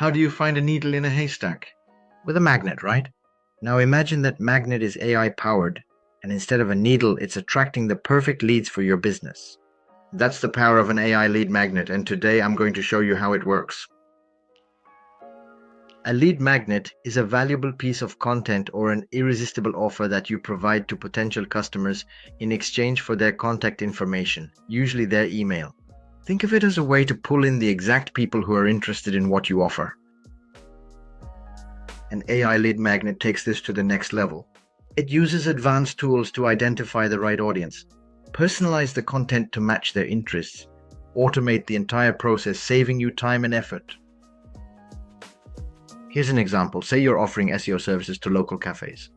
How do you find a needle in a haystack? With a magnet, right? Now imagine that magnet is AI powered, and instead of a needle, it's attracting the perfect leads for your business. That's the power of an AI lead magnet, and today I'm going to show you how it works. A lead magnet is a valuable piece of content or an irresistible offer that you provide to potential customers in exchange for their contact information, usually their email. Think of it as a way to pull in the exact people who are interested in what you offer. An AI lead magnet takes this to the next level. It uses advanced tools to identify the right audience, personalize the content to match their interests, automate the entire process, saving you time and effort. Here's an example. Say you're offering SEO services to local cafes.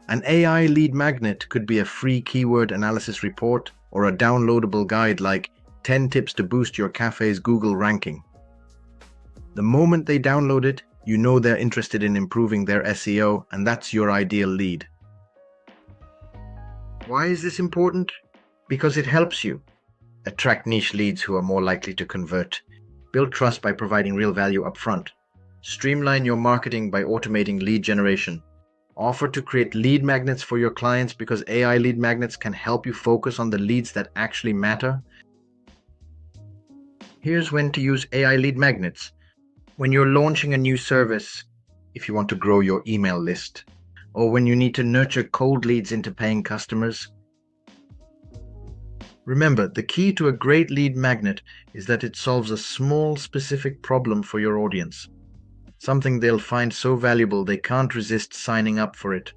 An AI lead magnet could be a free keyword analysis report or a downloadable guide like 10 tips to boost your cafe's Google ranking. The moment they download it, you know they're interested in improving their SEO, and that's your ideal lead. Why is this important? Because it helps you attract niche leads who are more likely to convert, build trust by providing real value upfront, streamline your marketing by automating lead generation, offer to create lead magnets for your clients because AI lead magnets can help you focus on the leads that actually matter. Here's when to use AI lead magnets. When you're launching a new service, if you want to grow your email list, or when you need to nurture cold leads into paying customers. Remember, the key to a great lead magnet is that it solves a small, specific problem for your audience. Something they'll find so valuable they can't resist signing up for it.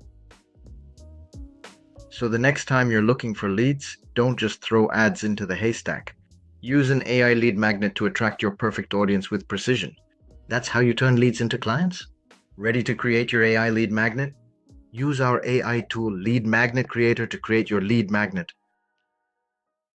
So the next time you're looking for leads, don't just throw ads into the haystack. Use an AI lead magnet to attract your perfect audience with precision. That's how you turn leads into clients. Ready to create your AI lead magnet? Use our AI tool Lead Magnet Creator to create your lead magnet.